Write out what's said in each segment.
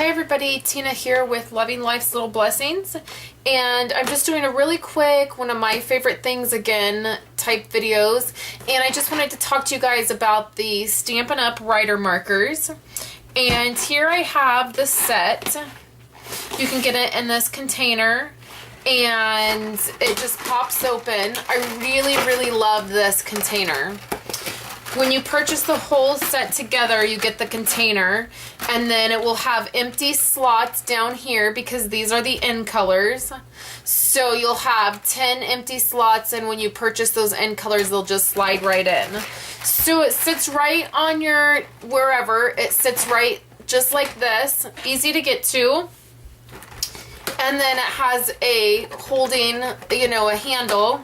Hi everybody, Tina here with Loving Life's Little Blessings, and I'm just doing a really quick, one of my favorite things again type videos, and I just wanted to talk to you guys about the Stampin' Up! Writer markers. And here I have the set. You can get it in this container and it just pops open. I really love this container. When you purchase the whole set together, you get the container, and then it will have empty slots down here because these are the end colors. So you'll have 10 empty slots, and when you purchase those end colors, they'll just slide right in. So it sits right on your wherever. It sits right just like this, easy to get to. And then it has a holding, a handle.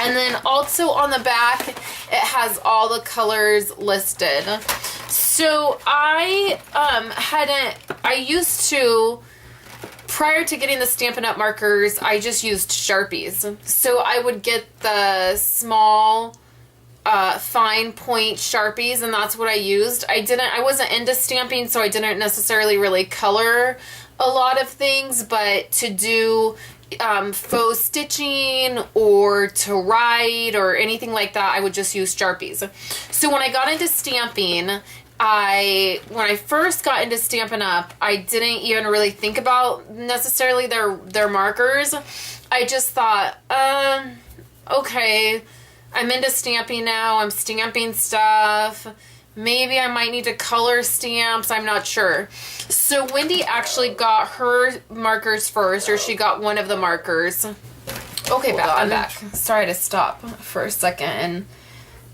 And then also on the back, it has all the colors listed. So I used to, prior to getting the Stampin' Up! Markers, I just used Sharpies. So I would get the small, fine point Sharpies, and that's what I used. I wasn't into stamping, so I didn't necessarily really color a lot of things, but to do faux stitching or to write or anything like that, I would just use Sharpies. So when I got into stamping, when I first got into Stampin' Up!, I didn't even really think about necessarily their markers. I just thought, okay, I'm into stamping now, I'm stamping stuff. Maybe I might need to color stamps, I'm not sure. So Wendy actually got her markers first, or she got one of the markers. Okay, I'm back. Sorry to stop for a second and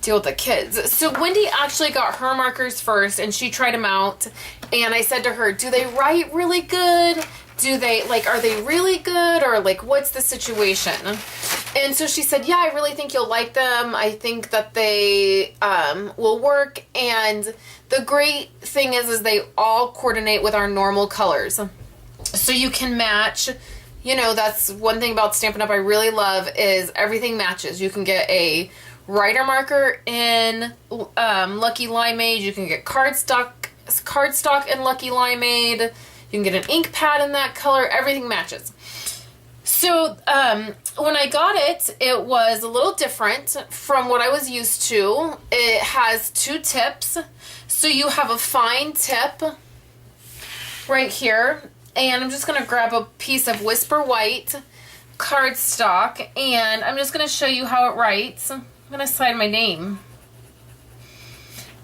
deal with the kids. So Wendy actually got her markers first, and she tried them out. And I said to her, do they write really good? Are they really good? Or what's the situation? And so she said, yeah, I really think you'll like them. I think that they will work. And the great thing is they all coordinate with our normal colors. So you can match, that's one thing about Stampin' Up! I really love is everything matches. You can get a writer marker in Lucky Limeade. You can get cardstock in Lucky Limeade. You can get an ink pad in that color. Everything matches. So when I got it, it was a little different from what I was used to. It has two tips. So you have a fine tip right here. And I'm just going to grab a piece of Whisper White cardstock. And I'm just going to show you how it writes. I'm going to slide my name.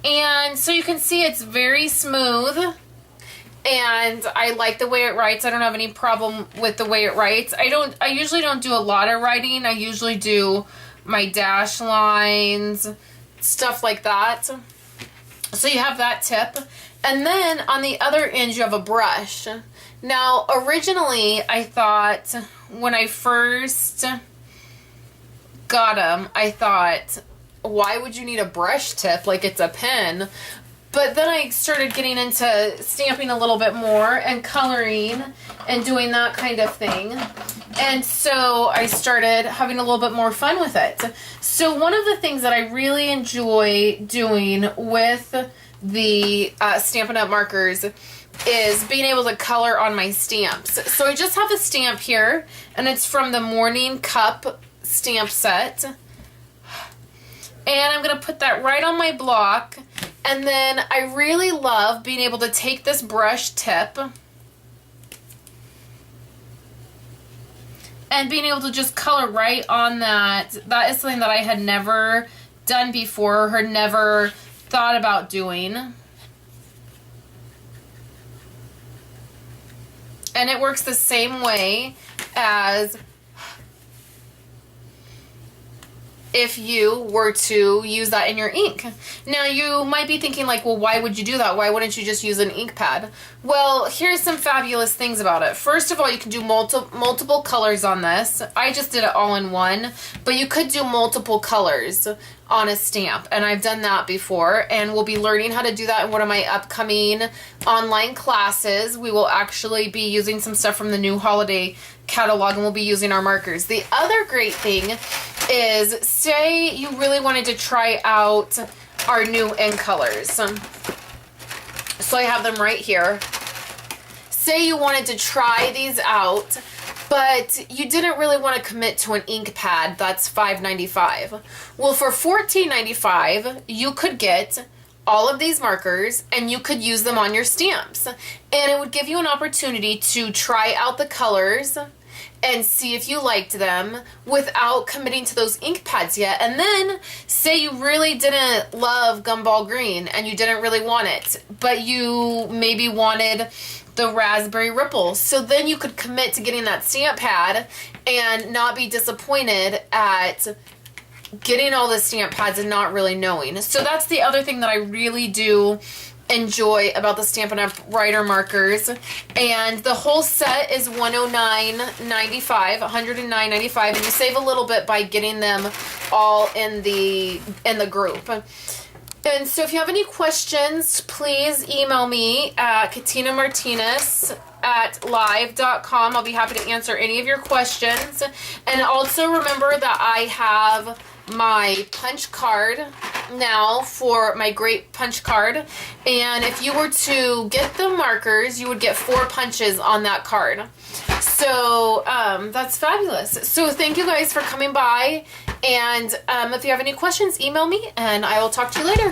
And so you can see it's very smooth. And I like the way it writes. I don't have any problem with the way it writes. I usually don't do a lot of writing. I usually do my dash lines, stuff like that. So you have that tip. And then on the other end you have a brush. Now originally I thought when I first got them, I thought, why would you need a brush tip like it's a pen? But then I started getting into stamping a little bit more and coloring and doing that kind of thing. And so I started having a little bit more fun with it. So one of the things that I really enjoy doing with the Stampin' Up! Markers is being able to color on my stamps. So I just have a stamp here, and it's from the Morning Cup stamp set. And I'm going to put that right on my block. And then I really love being able to take this brush tip and being able to just color right on that. That is something that I had never done before, or never thought about doing. And it works the same way as if you were to use that in your ink. Now you might be thinking well, why would you do that? Why wouldn't you just use an ink pad? Well, here's some fabulous things about it. First of all, you can do multiple colors on this. I just did it all in one, but you could do multiple colors on a stamp, and I've done that before, and we'll be learning how to do that in one of my upcoming online classes. We will actually be using some stuff from the new holiday catalog, and we'll be using our markers. The other great thing is, say you really wanted to try out our new end colors. So I have them right here. say you wanted to try these out, but you didn't really want to commit to an ink pad that's $5.95. Well, for $14.95, you could get all of these markers and you could use them on your stamps. And it would give you an opportunity to try out the colors and see if you liked them without committing to those ink pads yet. And then say you really didn't love Gumball Green and you didn't really want it, but you maybe wanted the Raspberry Ripple. So then you could commit to getting that stamp pad and not be disappointed at getting all the stamp pads and not really knowing. So that's the other thing that I really do enjoy about the Stampin' Up! Writer markers. And the whole set is $109.95, $109.95, and you save a little bit by getting them all in the group. And so if you have any questions, please email me at KatinaMartinez@live.com. I'll be happy to answer any of your questions. And also remember that I have my punch card now for my great punch card. And if you were to get the markers, you would get 4 punches on that card. So that's fabulous. So thank you guys for coming by. And if you have any questions, email me and I will talk to you later.